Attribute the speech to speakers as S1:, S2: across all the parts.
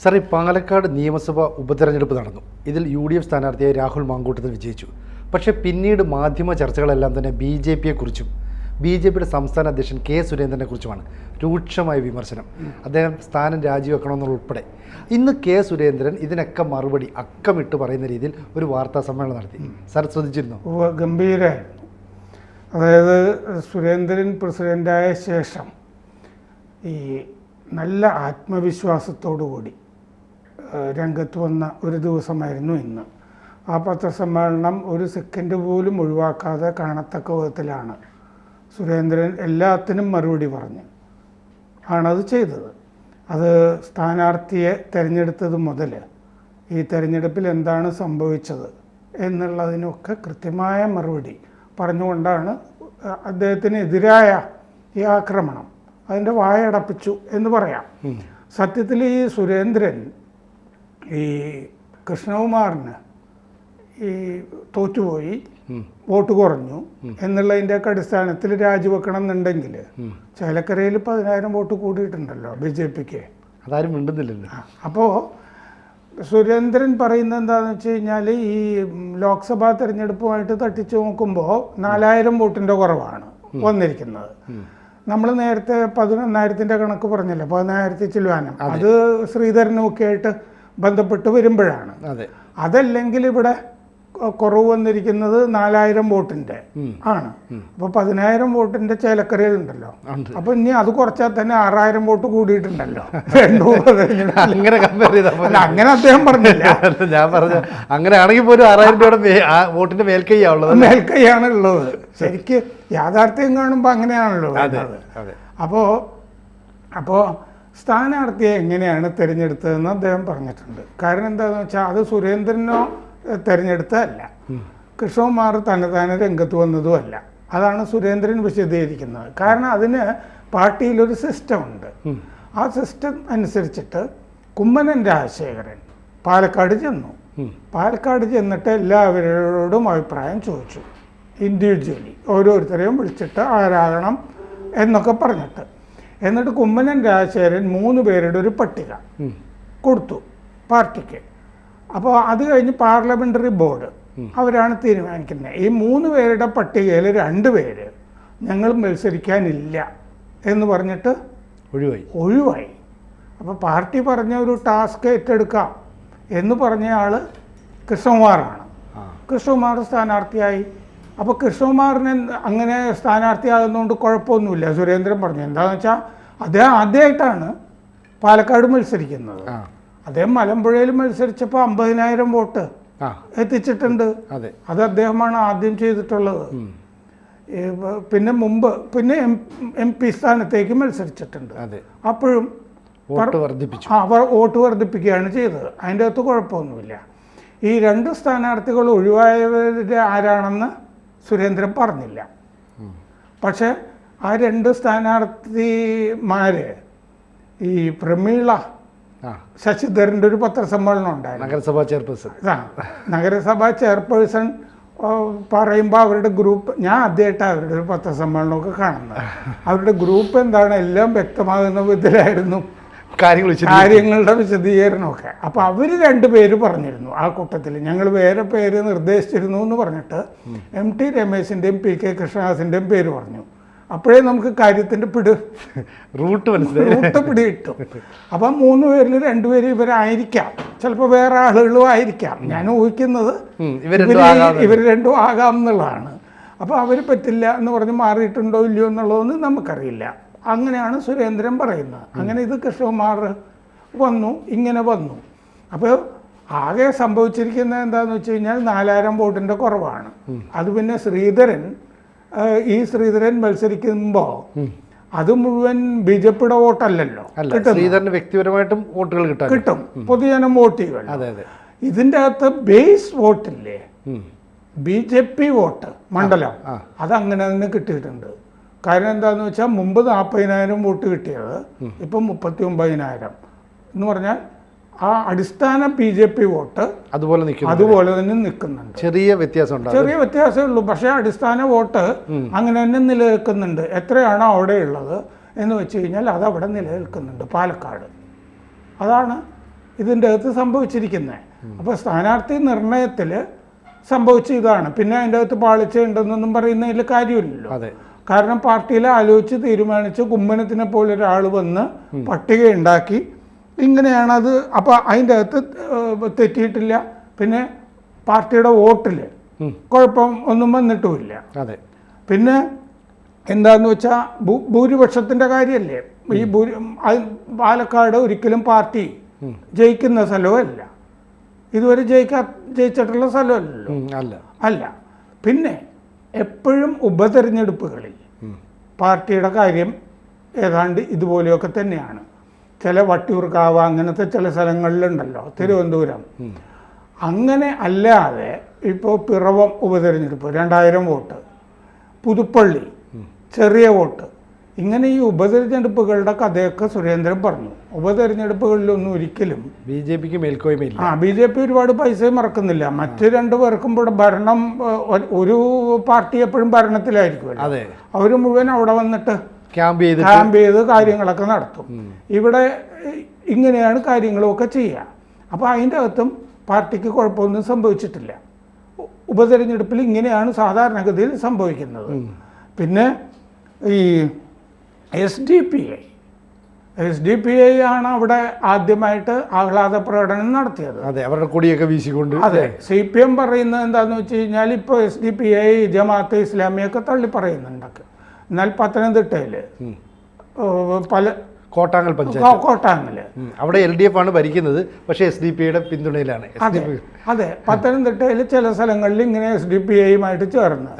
S1: Sir, ഈ പാലക്കാട് നിയമസഭാ ഉപതെരഞ്ഞെടുപ്പ് നടന്നു. ഇതിൽ UDF സ്ഥാനാർത്ഥിയായി രാഹുൽ മാങ്കൂട്ടത്തിൽ വിജയിച്ചു. പക്ഷേ പിന്നീട് മാധ്യമ ചർച്ചകളെല്ലാം തന്നെ BJPയെക്കുറിച്ചും BJPയുടെ സംസ്ഥാന അധ്യക്ഷൻ K. സുരേന്ദ്രനെ കുറിച്ചുമാണ് രൂക്ഷമായ വിമർശനം. അദ്ദേഹം സ്ഥാനം രാജിവെക്കണമെന്നുൾപ്പെടെ. ഇന്ന് K. സുരേന്ദ്രൻ ഇതിനൊക്കെ മറുപടി അക്കമിട്ട് പറയുന്ന രീതിയിൽ ഒരു വാർത്താ സമ്മേളനം നടത്തി. സാർ ശ്രദ്ധിച്ചിരുന്നു?
S2: ഗംഭീരമായിരുന്നു. അതായത് സുരേന്ദ്രൻ പ്രസിഡൻ്റായ ശേഷം ഈ നല്ല ആത്മവിശ്വാസത്തോടു കൂടി രംഗത്ത് വന്ന ഒരു ദിവസമായിരുന്നു ഇന്ന്. ആ പത്രസമ്മേളനം ഒരു സെക്കൻഡ് പോലും ഒഴിവാക്കാതെ കാണത്തക്ക വിധത്തിലാണ് സുരേന്ദ്രൻ എല്ലാത്തിനും മറുപടി പറഞ്ഞ് ആണത് ചെയ്തത്. അത് സ്ഥാനാർത്ഥിയെ തിരഞ്ഞെടുത്തത് മുതൽ ഈ തെരഞ്ഞെടുപ്പിൽ എന്താണ് സംഭവിച്ചത് എന്നുള്ളതിനൊക്കെ കൃത്യമായ മറുപടി പറഞ്ഞുകൊണ്ടാണ് അദ്ദേഹത്തിനെതിരായ ഈ ആക്രമണം അതിൻ്റെ വായടപ്പിച്ചു എന്ന് പറയാം. സത്യത്തിൽ ഈ സുരേന്ദ്രൻ ഈ കൃഷ്ണകുമാറിന് ഈ തോറ്റുപോയി, വോട്ട് കുറഞ്ഞു എന്നുള്ളതിൻ്റെയൊക്കെ അടിസ്ഥാനത്തിൽ രാജിവെക്കണം എന്നുണ്ടെങ്കിൽ ചേലക്കരയിൽ 10,000 വോട്ട് കൂടിയിട്ടുണ്ടല്ലോ BJPക്ക്.
S1: അതാരും മിണ്ടുന്നില്ലല്ലോ.
S2: അപ്പോൾ സുരേന്ദ്രൻ പറയുന്നത് എന്താണെന്ന് വെച്ച് കഴിഞ്ഞാൽ ഈ ലോക്സഭാ തെരഞ്ഞെടുപ്പുമായിട്ട് തട്ടിച്ചു നോക്കുമ്പോൾ 4,000 വോട്ടിൻ്റെ കുറവാണ് വന്നിരിക്കുന്നത്. നമ്മൾ നേരത്തെ 11,000-ൻ്റെ കണക്ക് പറഞ്ഞല്ലോ, 10,000 ചില്ലുവാനം. അത് ശ്രീധരനുമൊക്കെ ആയിട്ട് ബന്ധപ്പെട്ട് വരുമ്പോഴാണ്. അതല്ലെങ്കിൽ ഇവിടെ കുറവ് വന്നിരിക്കുന്നത് 4,000 വോട്ടിൻ്റെ ആണ്. അപ്പോൾ 10,000 വോട്ടിൻ്റെ ചേലക്കരയിലുണ്ടല്ലോ. അപ്പോൾ ഇനി അത് കുറച്ചാൽ തന്നെ 6,000 വോട്ട് കൂടിയിട്ടുണ്ടല്ലോ. അങ്ങനെ അദ്ദേഹം പറഞ്ഞില്ല.
S1: ഞാൻ പറഞ്ഞു അങ്ങനെ ആണെങ്കിൽ പോലും 6,000 രൂപയുടെ വോട്ടിന്റെ
S2: മേൽക്കൈയാണ് ഉള്ളത്. ശരിക്ക് യാഥാർത്ഥ്യം കാണുമ്പോൾ അങ്ങനെയാണല്ലോ. അപ്പോൾ സ്ഥാനാർത്ഥിയെ എങ്ങനെയാണ് തിരഞ്ഞെടുത്തതെന്ന് അദ്ദേഹം പറഞ്ഞിട്ടുണ്ട്. കാരണം എന്താണെന്ന് വെച്ചാൽ അത് സുരേന്ദ്രനോ തിരഞ്ഞെടുത്തതല്ല, കൃഷ്ണകുമാർ തന്നെ രംഗത്ത് വന്നതുമല്ല. അതാണ് സുരേന്ദ്രൻ വിശദീകരിക്കുന്നത്. കാരണം അതിന് പാർട്ടിയിലൊരു സിസ്റ്റം ഉണ്ട്. ആ സിസ്റ്റം അനുസരിച്ചിട്ട് കുമ്മനം രാജശേഖരൻ പാലക്കാട് ചെന്നു. പാലക്കാട് ചെന്നിട്ട് എല്ലാവരോടും അഭിപ്രായം ചോദിച്ചു, ഇൻഡിവിജ്വലി ഓരോരുത്തരെയും വിളിച്ചിട്ട് ആരാകണം എന്നൊക്കെ പറഞ്ഞിട്ട്. എന്നിട്ട് കുമ്മനം രാജശേഖരൻ 3 പേരുടെ ഒരു പട്ടിക കൊടുത്തു പാർട്ടിക്ക്. അപ്പോൾ അത് കഴിഞ്ഞ് പാർലമെൻ്ററി ബോർഡ് അവരാണ് തീരുമാനിക്കുന്നത്. ഈ 3 പേരുടെ പട്ടികയിൽ 2 പേര് ഞങ്ങൾ മത്സരിക്കാനില്ല എന്ന് പറഞ്ഞിട്ട് ഒഴിവായി. അപ്പോൾ പാർട്ടി പറഞ്ഞ ഒരു ടാസ്ക് ഏറ്റെടുക്കാം എന്ന് പറഞ്ഞ ആൾ കൃഷ്ണകുമാറാണ്. കൃഷ്ണകുമാർ സ്ഥാനാർത്ഥിയായി. അപ്പോൾ കൃഷ്ണകുമാറിന് അങ്ങനെ സ്ഥാനാർത്ഥിയാകുന്നതുകൊണ്ട് കുഴപ്പമൊന്നുമില്ല. സുരേന്ദ്രൻ പറഞ്ഞു എന്താണെന്ന് വെച്ചാൽ അദ്ദേഹം ആദ്യമായിട്ടാണ് പാലക്കാട് മത്സരിക്കുന്നത്. അദ്ദേഹം മലമ്പുഴയിൽ മത്സരിച്ചപ്പോൾ 50,000 വോട്ട് എത്തിച്ചിട്ടുണ്ട്. അത് അദ്ദേഹമാണ് ആദ്യം ചെയ്തിട്ടുള്ളത്. പിന്നെ MP സ്ഥാനത്തേക്ക് മത്സരിച്ചിട്ടുണ്ട്. അപ്പോഴും വോട്ട് വർദ്ധിപ്പിക്കുകയാണ് ചെയ്തത്. അതിൻ്റെ അകത്ത് കുഴപ്പമൊന്നുമില്ല. ഈ 2 സ്ഥാനാർത്ഥികൾ ഒഴിവായവർ ആരാണെന്ന് സുരേന്ദ്രൻ പറഞ്ഞില്ല. പക്ഷെ ആ 2 സ്ഥാനാർത്ഥിമാര് ഈ പ്രമീള ശശിധരൻ്റെ ഒരു പത്രസമ്മേളനം ഉണ്ടായിരുന്നു. നഗരസഭാ ചെയർപേഴ്സൺ പറയുമ്പോൾ അവരുടെ ഗ്രൂപ്പ്, ഞാൻ ആദ്യമായിട്ടാണ് അവരുടെ ഒരു പത്രസമ്മേളനമൊക്കെ കാണുന്നത്. അവരുടെ ഗ്രൂപ്പ് എന്താണ് എല്ലാം വ്യക്തമാകുന്ന വിധത്തിലായിരുന്നു കാര്യങ്ങളുടെ വിശദീകരണമൊക്കെ. അപ്പോൾ അവർ 2 പേര് പറഞ്ഞിരുന്നു ആ കൂട്ടത്തിൽ, ഞങ്ങൾ വേറെ പേര് നിർദ്ദേശിച്ചിരുന്നു എന്ന് പറഞ്ഞിട്ട് MT രമേശിൻ്റെയും PK കൃഷ്ണദാസിൻ്റെയും പേര് പറഞ്ഞു. അപ്പോഴേ നമുക്ക് കാര്യത്തിൻ്റെ റൂട്ട് പിടികിട്ടും. അപ്പം 3 പേരിൽ 2 പേര് ഇവരായിരിക്കാം, ചിലപ്പോൾ വേറെ ആളുകളും ആയിരിക്കാം. ഞാൻ ഊഹിക്കുന്നത് ഇവർ 2 ആകാം എന്നുള്ളതാണ്. അപ്പോൾ അവർ പറ്റില്ല എന്ന് പറഞ്ഞ് മാറിയിട്ടുണ്ടോ ഇല്ലയോ എന്നുള്ളതൊന്നും നമുക്കറിയില്ല. അങ്ങനെയാണ് സുരേന്ദ്രൻ പറയുന്നത്. അങ്ങനെ ഇത് കൃഷ്ണകുമാർ ഇങ്ങനെ വന്നു. അപ്പോൾ ആകെ സംഭവിച്ചിരിക്കുന്നത് എന്താണെന്ന് വെച്ച് കഴിഞ്ഞാൽ 4,000 വോട്ടിൻ്റെ കുറവാണ്. അത് പിന്നെ ശ്രീധരൻ മത്സരിക്കുമ്പോൾ അത് മുഴുവൻ BJPയുടെ വോട്ടല്ലല്ലോ,
S1: ശ്രീധരന് വ്യക്തിപരമായിട്ടും വോട്ടുകൾ കിട്ടും,
S2: പൊതുജനം വോട്ട് ചെയ്യുമല്ലോ. ഇതിൻ്റെ അകത്ത് ബേസ് വോട്ടില്ലേ, BJP വോട്ട് മണ്ഡലം, അതങ്ങനെ തന്നെ കിട്ടിയിട്ടുണ്ട്. കാര്യം എന്താണെന്ന് വെച്ചാൽ മുമ്പ് 40,000 വോട്ട് കിട്ടിയത് ഇപ്പം 39,000 എന്ന് പറഞ്ഞാൽ ആ അടിസ്ഥാന BJP വോട്ട് അതുപോലെ തന്നെ നിൽക്കുന്നുണ്ട്.
S1: ചെറിയ
S2: വ്യത്യാസമേ ഉള്ളൂ. പക്ഷേ അടിസ്ഥാന വോട്ട് അങ്ങനെ തന്നെ നിലനിൽക്കുന്നുണ്ട്. എത്രയാണോ അവിടെ ഉള്ളത് എന്ന് വെച്ച് കഴിഞ്ഞാൽ അതവിടെ നിലനിൽക്കുന്നുണ്ട് പാലക്കാട്. അതാണ് ഇതിൻ്റെ അകത്ത് സംഭവിച്ചിരിക്കുന്നത്. അപ്പോൾ സ്ഥാനാർത്ഥി നിർണയത്തിൽ സംഭവിച്ച ഇതാണ്. പിന്നെ അതിൻ്റെ അകത്ത് പാളിച്ചുണ്ടെന്നൊന്നും പറയുന്നതിൽ കാര്യമില്ലല്ലോ. കാരണം പാർട്ടിയിൽ ആലോചിച്ച് തീരുമാനിച്ച് കുമ്മനത്തിനെ പോലെ ഒരാൾ വന്ന് പട്ടിക ഉണ്ടാക്കി ഇങ്ങനെയാണത്. അപ്പോൾ അതിൻ്റെ അകത്ത് തെറ്റിയിട്ടില്ല. പിന്നെ പാർട്ടിയുടെ വോട്ടിൽ കുഴപ്പം ഒന്നും വന്നിട്ടുമില്ല. പിന്നെ എന്താന്ന് വെച്ചാൽ ഭൂരിപക്ഷത്തിൻ്റെ കാര്യമല്ലേ. ഈ പാലക്കാട് ഒരിക്കലും പാർട്ടി ജയിക്കുന്ന സ്ഥലമല്ല, ഇതുവരെ ജയിച്ചിട്ടുള്ള സ്ഥലമല്ലല്ലോ. അല്ല. പിന്നെ എപ്പോഴും ഉപതെരഞ്ഞെടുപ്പുകളിൽ പാർട്ടിയുടെ കാര്യം ഏതാണ്ട് ഇതുപോലെയൊക്കെ തന്നെയാണ്. ചില വട്ടിയൂർക്കാവ് അങ്ങനത്തെ ചില സ്ഥലങ്ങളിലുണ്ടല്ലോ, തിരുവനന്തപുരം അങ്ങനെ അല്ലാതെ ഇപ്പോൾ പിറവം ഉപതെരഞ്ഞെടുപ്പ് 2000 വോട്ട്, പുതുപ്പള്ളി ചെറിയ വോട്ട്, ഇങ്ങനെ ഈ ഉപതെരഞ്ഞെടുപ്പുകളുടെ കഥയൊക്കെ സുരേന്ദ്രൻ പറഞ്ഞു. ഉപതെരഞ്ഞെടുപ്പുകളിലൊന്നും ഒരിക്കലും
S1: BJPക്ക് മേൽക്കോയ്മയില്ല.
S2: BJP ഒരുപാട് പൈസയും ഇറക്കുന്നില്ല. മറ്റ് 2 പേർക്കും ഇവിടെ ഭരണം, ഒരു പാർട്ടി എപ്പോഴും ഭരണത്തിലായിരിക്കുമല്ലോ. അവർ മുഴുവൻ അവിടെ വന്നിട്ട് ക്യാമ്പ് ചെയ്ത് കാര്യങ്ങളൊക്കെ നടത്തും. ഇവിടെ ഇങ്ങനെയാണ് കാര്യങ്ങളൊക്കെ ചെയ്യുക. അപ്പോൾ അതിൻ്റെ അകത്തും പാർട്ടിക്ക് കുഴപ്പമൊന്നും സംഭവിച്ചിട്ടില്ല. ഉപതെരഞ്ഞെടുപ്പിൽ ഇങ്ങനെയാണ് സാധാരണഗതിയിൽ സംഭവിക്കുന്നത്. പിന്നെ ഈ SDPI ആണ് അവിടെ ആദ്യമായിട്ട് ആഹ്ലാദ പ്രകടനം നടത്തിയത്.
S1: അവരുടെ കൊടിയൊക്കെ വീശിക്കൊണ്ട്.
S2: CPM പറയുന്നത് എന്താണെന്ന് വെച്ച് കഴിഞ്ഞാൽ ഇപ്പോൾ SDPI ജമാഅത്തെ ഇസ്ലാമിയൊക്കെ തള്ളി പറയുന്നുണ്ടൊക്കെ. എന്നാൽ പത്തനംതിട്ടയിൽ പല
S1: കോട്ടാങ്ങൽ പഞ്ചായത്ത്, കോട്ടാങ്ങല് അവിടെ LDF ആണ് ഭരിക്കുന്നത്, പക്ഷേ SDPIയുടെ പിന്തുണയിലാണ്.
S2: അതെ, പത്തനംതിട്ടയിൽ ചില സ്ഥലങ്ങളിൽ ഇങ്ങനെ SDPIയുമായിട്ട് ചേർന്ന്,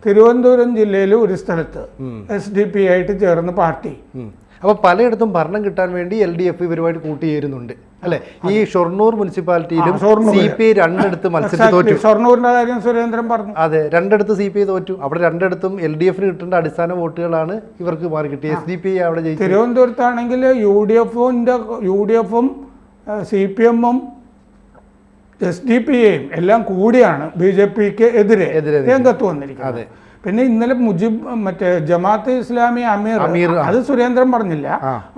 S2: തിരുവനന്തപുരം ജില്ലയിൽ ഒരു സ്ഥലത്ത് SDPI ആയിട്ട് ചേർന്ന് പാർട്ടി.
S1: അപ്പോൾ പലയിടത്തും ഭരണം കിട്ടാൻ വേണ്ടി LDF ഇവരുമായിട്ട് കൂട്ടിയേരുന്നുണ്ട് അല്ലേ. ഈ ഷൊർണൂർ മുനിസിപ്പാലിറ്റിയിലും CPI 2 മത്സരിച്ച് തോറ്റു.
S2: ഷൊർണൂരിന്റെ കാര്യം സുരേന്ദ്രൻ പറഞ്ഞു.
S1: അതെ, 2 CPI തോറ്റു. അവിടെ 2 LDFന് കിട്ടേണ്ട അടിസ്ഥാന വോട്ടുകളാണ് ഇവർക്ക് മാറി കിട്ടിയത്. SDPI അവിടെ ജയിച്ചു.
S2: തിരുവനന്തപുരത്താണെങ്കിൽ UDFും CPM-ഉം SDPIയും എല്ലാം കൂടിയാണ് BJPക്ക് എതിരെ രംഗത്ത് വന്നിരിക്കുന്നത്. പിന്നെ ഇന്നലെ മറ്റേ ജമാഅത്തെ ഇസ്ലാമി അമീർ, അത് സുരേന്ദ്രൻ പറഞ്ഞില്ല,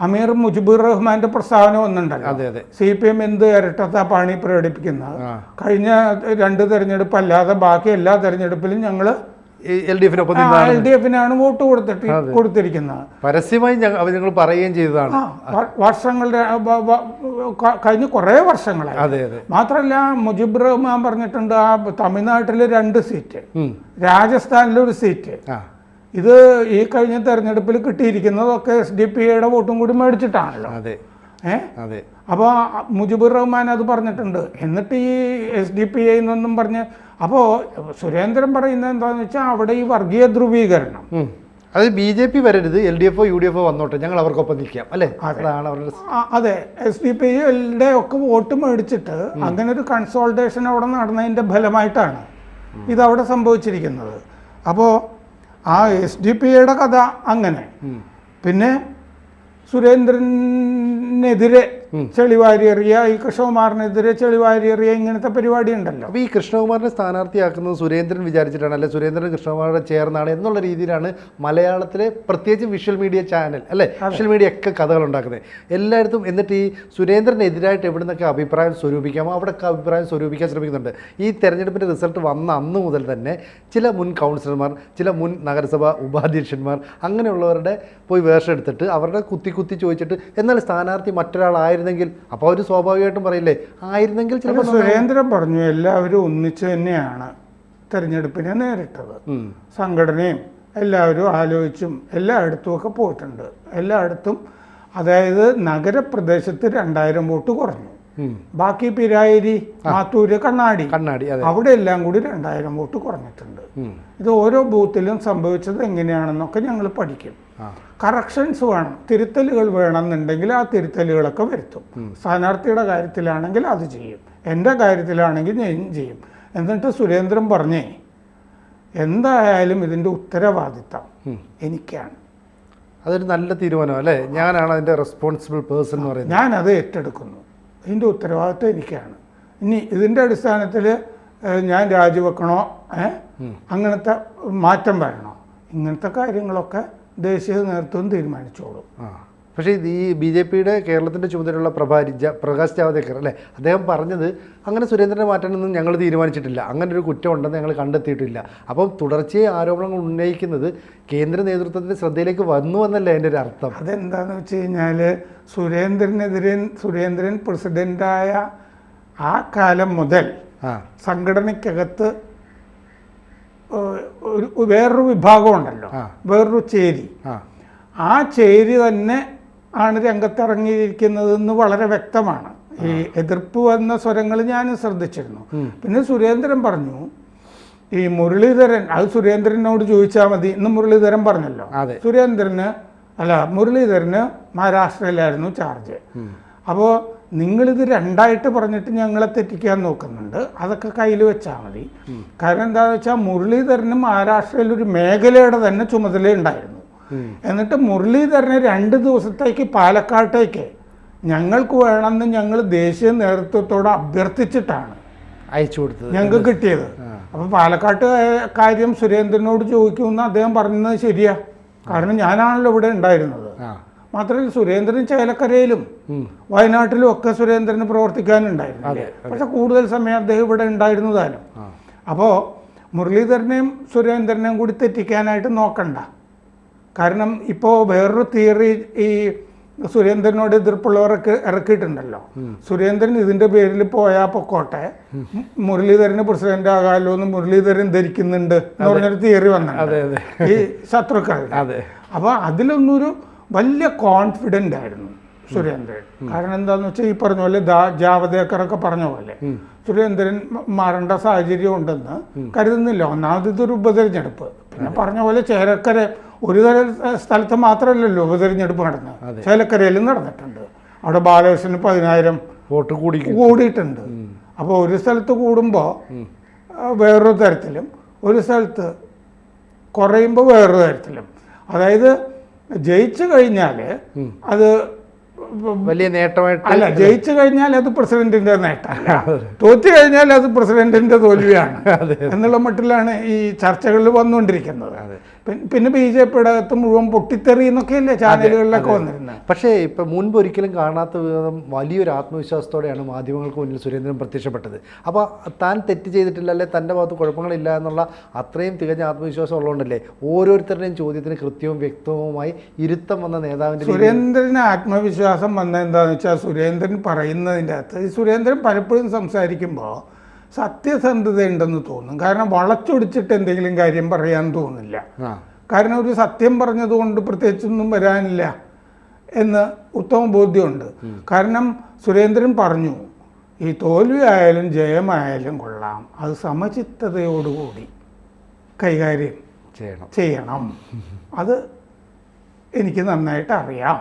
S2: അമീർ മുജിബുർ റഹ്മാന്റെ പ്രസ്താവന വന്നിട്ടുണ്ടല്ലോ. CPM എന്ത് ഇരട്ടത്താ പണി പ്രകടിപ്പിക്കുന്നത്. കഴിഞ്ഞ 2 തെരഞ്ഞെടുപ്പ് അല്ലാതെ ബാക്കി എല്ലാ തെരഞ്ഞെടുപ്പിലും ഞങ്ങൾ LDFിനാണ് വോട്ട് കൊടുത്തിരിക്കുന്നത്.
S1: പരസ്യമായി ഞങ്ങൾ പറയുകയും ചെയ്തതാണ്.
S2: വർഷങ്ങളുടെ കഴിഞ്ഞ കുറേ വർഷങ്ങളായി. മാത്രമല്ല മുജിബുർ റഹ്മാൻ പറഞ്ഞിട്ടുണ്ട്, ആ തമിഴ്നാട്ടിൽ 2 സീറ്റ്, രാജസ്ഥാനിൽ 1 സീറ്റ്, ഇത് ഈ കഴിഞ്ഞ തെരഞ്ഞെടുപ്പിൽ കിട്ടിയിരിക്കുന്നതൊക്കെ SDPIയുടെ വോട്ടും കൂടി മേടിച്ചിട്ടാണല്ലോ. അപ്പോൾ മുജിബുർ റഹ്മാൻ അത് പറഞ്ഞിട്ടുണ്ട്. എന്നിട്ട് ഈ SDPI എന്നൊന്നും പറഞ്ഞ്, അപ്പോൾ സുരേന്ദ്രൻ പറയുന്നത് എന്താണെന്ന് വെച്ചാൽ അവിടെ ഈ വർഗീയ ധ്രുവീകരണം,
S1: അത് BJP വരരുത്, LDFോ UDFോ വന്നോട്ടെ, ഞങ്ങൾ അവർക്കൊപ്പം നിൽക്കാം അല്ലേ.
S2: അതെ, SDPIയുടെ ഒക്കെ വോട്ട് മേടിച്ചിട്ട് അങ്ങനെ ഒരു കൺസോൾട്ടേഷൻ അവിടെ നടന്നതിൻ്റെ ഫലമായിട്ടാണ് ഇതവിടെ സംഭവിച്ചിരിക്കുന്നത്. അപ്പോൾ ആ SDPIയുടെ കഥ അങ്ങനെ. പിന്നെ സുരേന്ദ്രനെതിരെ ചെളിവാരിയെറിയ, ഈ കൃഷ്ണകുമാറിനെതിരെ ചെളിവാരിയെറിയ, ഇങ്ങനത്തെ പരിപാടി ഉണ്ടല്ലോ.
S1: അപ്പോൾ ഈ കൃഷ്ണകുമാറിനെ സ്ഥാനാർത്ഥിയാക്കുന്നത് സുരേന്ദ്രൻ വിചാരിച്ചിട്ടാണ്, അല്ലെ സുരേന്ദ്രൻ കൃഷ്ണകുമാറിനെ ചേർന്നാണ് എന്നുള്ള രീതിയിലാണ് മലയാളത്തിലെ പ്രത്യേകിച്ച് വിഷ്വൽ മീഡിയ ചാനൽ അല്ലേ, വിഷ്വൽ മീഡിയ ഒക്കെ കഥകൾ ഉണ്ടാക്കുന്നത് എല്ലായിടത്തും. എന്നിട്ട് ഈ സുരേന്ദ്രനെതിരായിട്ട് എവിടെ നിന്നൊക്കെ അഭിപ്രായം സ്വരൂപിക്കാമോ അവിടെയൊക്കെ അഭിപ്രായം സ്വരൂപിക്കാൻ ശ്രമിക്കുന്നുണ്ട്. ഈ തെരഞ്ഞെടുപ്പിൻ്റെ റിസൾട്ട് വന്ന അന്ന് മുതൽ തന്നെ ചില മുൻ കൗൺസിലർമാർ, ചില മുൻ നഗരസഭാ ഉപാധ്യക്ഷന്മാർ അങ്ങനെയുള്ളവരുടെ പോയി വേഷം എടുത്തിട്ട് അവരുടെ കുത്തി ചോദിച്ചിട്ട്, എന്നാൽ സ്ഥാനാർത്ഥി മറ്റൊരാളായിരുന്നെങ്കിൽ, അപ്പോൾ അവർ സ്വാഭാവികമായിട്ടും പറയില്ലേ ആയിരുന്നെങ്കിൽ.
S2: ചിലപ്പോൾ സുരേന്ദ്രൻ പറഞ്ഞു എല്ലാവരും ഒന്നിച്ച് തന്നെയാണ് തെരഞ്ഞെടുപ്പിനെ നേരിട്ടത്, സംഘടനയും എല്ലാവരും ആലോചിച്ചും എല്ലായിടത്തും ഒക്കെ പോയിട്ടുണ്ട്. എല്ലായിടത്തും അതായത് നഗരപ്രദേശത്ത് 2000 വോട്ട് കുറഞ്ഞു, ബാക്കി പിരായിരി, മാത്തൂര്, കണ്ണാടി അവിടെ എല്ലാം കൂടി 2000 വോട്ട് കുറഞ്ഞിട്ടുണ്ട്. ഇത് ഓരോ ബൂത്തിലും സംഭവിച്ചത് എങ്ങനെയാണെന്നൊക്കെ ഞങ്ങൾ പഠിക്കും. കറക്ഷൻസ് വേണം, തിരുത്തലുകൾ വേണമെന്നുണ്ടെങ്കിൽ ആ തിരുത്തലുകളൊക്കെ വരുത്തും. സ്ഥാനാർത്ഥിയുടെ കാര്യത്തിലാണെങ്കിൽ അത് ചെയ്യും, എൻ്റെ കാര്യത്തിലാണെങ്കിൽ ഞാൻ ചെയ്യും. എന്നിട്ട് സുരേന്ദ്രൻ പറഞ്ഞേ എന്തായാലും ഇതിൻ്റെ ഉത്തരവാദിത്തം എനിക്കാണ്.
S1: അതൊരു നല്ല തീരുമാനം അല്ലേ, ഞാനാണ് അതിൻ്റെ റെസ്പോൺസിബിൾ പേഴ്സൺ എന്ന് പറയുന്നത്.
S2: ഞാനത് ഏറ്റെടുക്കുന്നു, ഇതിൻ്റെ ഉത്തരവാദിത്തം എനിക്കാണ്. ഇനി ഇതിൻ്റെ അടിസ്ഥാനത്തിൽ ഞാൻ രാജിവെക്കണോ, അങ്ങനത്തെ മാറ്റം വരണോ, ഇങ്ങനത്തെ കാര്യങ്ങളൊക്കെ ദേശീയ നേതൃത്വം തീരുമാനിച്ചോളും.
S1: പക്ഷേ ഇത് ഈ BJPയുടെ കേരളത്തിൻ്റെ ചുമതലയുള്ള പ്രകാശ് ജാവദേക്കർ അല്ലേ, അദ്ദേഹം പറഞ്ഞത് അങ്ങനെ സുരേന്ദ്രനെ മാറ്റാനൊന്നും ഞങ്ങൾ തീരുമാനിച്ചിട്ടില്ല, അങ്ങനെ ഒരു കുറ്റം ഉണ്ടെന്ന് ഞങ്ങൾ കണ്ടെത്തിയിട്ടില്ല. അപ്പം തുടർച്ചയായി ആരോപണങ്ങൾ ഉന്നയിക്കുന്നത് കേന്ദ്ര നേതൃത്വത്തിൻ്റെ ശ്രദ്ധയിലേക്ക് വന്നു എന്നല്ലേ അതിൻ്റെ ഒരു അർത്ഥം?
S2: അതെന്താണെന്ന് വെച്ച് കഴിഞ്ഞാൽ സുരേന്ദ്രൻ പ്രസിഡൻ്റായ ആ കാലം മുതൽ സംഘടനയ്ക്കകത്ത് വേറൊരു വിഭാഗം ഉണ്ടല്ലോ, വേറൊരു ചേരി, ആ ചേരി തന്നെ ആണ് രംഗത്തിറങ്ങിയിരിക്കുന്നതെന്ന് വളരെ വ്യക്തമാണ്. ഈ എതിർപ്പ് വന്ന സ്വരങ്ങൾ ഞാൻ ശ്രദ്ധിച്ചിരുന്നു. പിന്നെ സുരേന്ദ്രൻ പറഞ്ഞു, ഈ മുരളീധരൻ, അത് സുരേന്ദ്രനോട് ചോദിച്ചാൽ മതി എന്ന് മുരളീധരൻ പറഞ്ഞല്ലോ. മുരളീധരന് മഹാരാഷ്ട്രയിലായിരുന്നു ചാർജ്. അപ്പോൾ നിങ്ങളിത് രണ്ടായിട്ട് പറഞ്ഞിട്ട് ഞങ്ങളെ തെറ്റിക്കാൻ നോക്കുന്നുണ്ട്, അതൊക്കെ കയ്യിൽ വെച്ചാൽ മതി. കാരണം എന്താണെന്ന് വെച്ചാൽ മുരളീധരന് മഹാരാഷ്ട്രയിൽ ഒരു മേഖലയുടെ തന്നെ ചുമതല ഉണ്ടായിരുന്നു. എന്നിട്ട് മുരളീധരനെ 2 ദിവസത്തേക്ക് പാലക്കാട്ടേക്ക് ഞങ്ങൾക്ക് വേണമെന്ന് ഞങ്ങൾ ദേശീയ നേതൃത്വത്തോട് അഭ്യർത്ഥിച്ചിട്ടാണ്
S1: അയച്ചു കൊടുത്തത്,
S2: ഞങ്ങൾക്ക് കിട്ടിയത്. അപ്പോൾ പാലക്കാട്ട് കാര്യം സുരേന്ദ്രനോട് ചോദിക്കുമെന്ന് അദ്ദേഹം പറയുന്നത് ശരിയാ, കാരണം ഞാനാണല്ലോ ഇവിടെ ഉണ്ടായിരുന്നത്. മാത്രമല്ല സുരേന്ദ്രൻ ചേലക്കരയിലും വയനാട്ടിലും ഒക്കെ സുരേന്ദ്രന് പ്രവർത്തിക്കാനുണ്ടായിരുന്നു. പക്ഷെ കൂടുതൽ സമയം അദ്ദേഹം ഇവിടെ ഉണ്ടായിരുന്നതാനും. അപ്പോൾ മുരളീധരനെയും സുരേന്ദ്രനെയും കൂടി തെറ്റിക്കാനായിട്ട് നോക്കണ്ട. കാരണം ഇപ്പോൾ വേറൊരു തിയറി ഈ സുരേന്ദ്രനോട് എതിർപ്പുള്ളവരൊക്കെ ഇറക്കിയിട്ടുണ്ടല്ലോ. സുരേന്ദ്രൻ ഇതിന്റെ പേരിൽ പോയാൽ പൊക്കോട്ടെ, മുരളീധരന് പ്രസിഡന്റ് ആകാമല്ലോ എന്ന് മുരളീധരൻ ധരിക്കുന്നുണ്ട് എന്ന് പറഞ്ഞൊരു തിയറി വന്നത് ഈ ശത്രുക്കളുടെ. അപ്പോൾ അതിലൊന്നൊരു വലിയ കോൺഫിഡൻ്റ് ആയിരുന്നു സുരേന്ദ്രൻ. കാരണം എന്താണെന്ന് വെച്ചാൽ ഈ പറഞ്ഞ പോലെ ജാവദേക്കറൊക്കെ പറഞ്ഞ പോലെ സുരേന്ദ്രൻ മാറേണ്ട സാഹചര്യം ഉണ്ടെന്ന് കരുതുന്നില്ല. ഒന്നാമത് ഇതൊരു ഉപതെരഞ്ഞെടുപ്പ്. പിന്നെ പറഞ്ഞ പോലെ ചേലക്കര ഒരു സ്ഥലത്ത് മാത്രമല്ലല്ലോ ഉപതെരഞ്ഞെടുപ്പ് നടന്നത്, ചേലക്കരയിലും നടന്നിട്ടുണ്ട്. അവിടെ ബാലകൃഷ്ണന് 10,000
S1: വോട്ട്
S2: കൂടിയിട്ടുണ്ട്. അപ്പോൾ ഒരു സ്ഥലത്ത് കൂടുമ്പോൾ വേറൊരു തരത്തിലും, ഒരു സ്ഥലത്ത് കുറയുമ്പോൾ വേറൊരു തരത്തിലും. അതായത് ജയിച്ചു കഴിഞ്ഞാൽ അത്
S1: വലിയ നേട്ടമായിട്ട്
S2: അല്ല, ജയിച്ചു കഴിഞ്ഞാൽ അത് പ്രസിഡന്റിന്റെ നേട്ടമല്ല, തോറ്റു കഴിഞ്ഞാൽ അത് പ്രസിഡന്റിന്റെ തോൽവിയാണ് എന്നുള്ള മട്ടിലാണ് ഈ ചർച്ചകളിൽ വന്നുകൊണ്ടിരിക്കുന്നത്. പിന്നെ BJPയുടെ അകത്ത് മുഴുവൻ പൊട്ടിത്തെറി എന്നൊക്കെയല്ലേ ചാനലുകളിലൊക്കെ വന്നിരുന്നത്.
S1: പക്ഷേ ഇപ്പം മുൻപ് ഒരിക്കലും കാണാത്ത വിധം വലിയൊരു ആത്മവിശ്വാസത്തോടെയാണ് മാധ്യമങ്ങൾക്ക് മുന്നിൽ സുരേന്ദ്രൻ പ്രത്യക്ഷപ്പെട്ടത്. അപ്പോൾ താൻ തെറ്റ് ചെയ്തിട്ടില്ല, അല്ലെ തൻ്റെ ഭാഗത്ത് കുഴപ്പങ്ങളില്ല എന്നുള്ള അത്രയും തികഞ്ഞ ആത്മവിശ്വാസം ഉള്ളതുകൊണ്ടല്ലേ ഓരോരുത്തരുടെയും ചോദ്യത്തിന് കൃത്യവും വ്യക്തവുമായി ഇരുത്തം വന്ന നേതാവിൻ്റെ
S2: സുരേന്ദ്രന് ആത്മവിശ്വാസം വന്നത് എന്താണെന്ന് വെച്ചാൽ സുരേന്ദ്രൻ പറയുന്നതിൻ്റെ അകത്ത് ഈ സുരേന്ദ്രൻ പലപ്പോഴും സംസാരിക്കുമ്പോൾ സത്യസന്ധത ഉണ്ടെന്ന് തോന്നും. കാരണം വളച്ചൊടിച്ചിട്ട് എന്തെങ്കിലും കാര്യം പറയാൻ തോന്നില്ല. കാരണം ഒരു സത്യം പറഞ്ഞതുകൊണ്ട് പ്രത്യേകിച്ചൊന്നും വരാനില്ല എന്ന് ഉത്തമ ബോധ്യമുണ്ട്. കാരണം സുരേന്ദ്രൻ പറഞ്ഞു, ഈ തോൽവി ആയാലും ജയമായാലും കൊള്ളാം, അത് സമചിത്തതയോടുകൂടി കൈകാര്യം ചെയ്യണം. അത് എനിക്ക് നന്നായിട്ട് അറിയാം,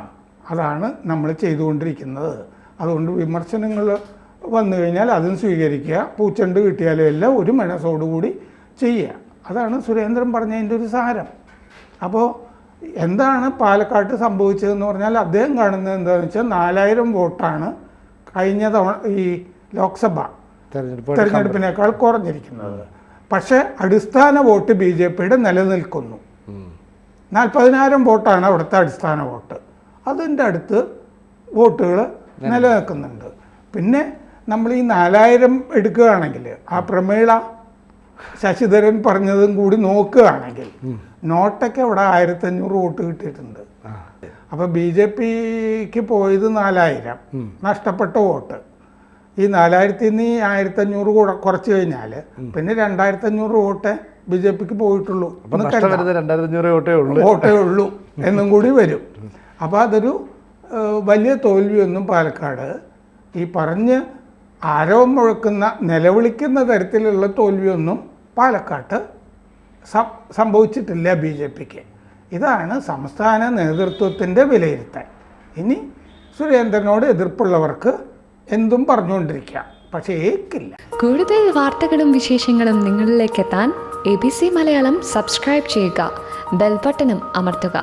S2: അതാണ് നമ്മൾ ചെയ്തുകൊണ്ടിരിക്കുന്നത്. അതുകൊണ്ട് വിമർശനങ്ങൾ വന്നു കഴിഞ്ഞാൽ അതും സ്വീകരിക്കുക, പൂച്ചണ്ട് കിട്ടിയാലും എല്ലാം ഒരു മനസ്സോടുകൂടി ചെയ്യുക. അതാണ് സുരേന്ദ്രൻ പറഞ്ഞതിൻ്റെ ഒരു സാരം. അപ്പോൾ എന്താണ് പാലക്കാട്ട് സംഭവിച്ചതെന്ന് പറഞ്ഞാൽ അദ്ദേഹം കാണുന്നത് എന്താണെന്ന് വെച്ചാൽ 4000 വോട്ടാണ് കഴിഞ്ഞ തവണ ഈ ലോക്സഭ തെരഞ്ഞെടുപ്പിനേക്കാൾ കുറഞ്ഞിരിക്കുന്നത്. പക്ഷേ അടിസ്ഥാന വോട്ട് BJPയുടെ നിലനിൽക്കുന്നു. 40,000 വോട്ടാണ് അവിടുത്തെ അടിസ്ഥാന വോട്ട്. അതിൻ്റെ അടുത്ത് വോട്ടുകൾ നിലനിൽക്കുന്നുണ്ട്. പിന്നെ നമ്മൾ ഈ 4000 എടുക്കുകയാണെങ്കിൽ ആ പ്രമേള ശശിധരൻ പറഞ്ഞതും കൂടി നോക്കുകയാണെങ്കിൽ നോട്ടയ്ക്ക് അവിടെ 1500 വോട്ട് കിട്ടിയിട്ടുണ്ട്. അപ്പോൾ BJPക്ക് പോയത് 4000, നഷ്ടപ്പെട്ട വോട്ട്. ഈ 4000-ൽ നിന്ന് 1500 കൂടെ കുറച്ച് കഴിഞ്ഞാൽ പിന്നെ 2500 വോട്ട് BJPക്ക് പോയിട്ടുള്ളൂ, വോട്ടേ ഉള്ളൂ എന്നും കൂടി വരും. അപ്പോൾ അതൊരു വലിയ തോൽവിയൊന്നും പാലക്കാട് ഈ പറഞ്ഞ് ആരവം മുഴക്കുന്ന നിലവിളിക്കുന്ന തരത്തിലുള്ള തോൽവിയൊന്നും പാലക്കാട്ട് സംഭവിച്ചിട്ടില്ല BJPക്ക്. ഇതാണ് സംസ്ഥാന നേതൃത്വത്തിൻ്റെ വിലയിരുത്തൽ. ഇനി സുരേന്ദ്രനോട് എതിർപ്പുള്ളവർക്ക് എന്തും പറഞ്ഞുകൊണ്ടിരിക്കാം, പക്ഷേ ഏക്കില്ല.
S3: കൂടുതൽ വാർത്തകളും വിശേഷങ്ങളും നിങ്ങളിലേക്ക് എത്താൻ ABC മലയാളം സബ്സ്ക്രൈബ് ചെയ്യുക, ബെൽ ബട്ടണും അമർത്തുക.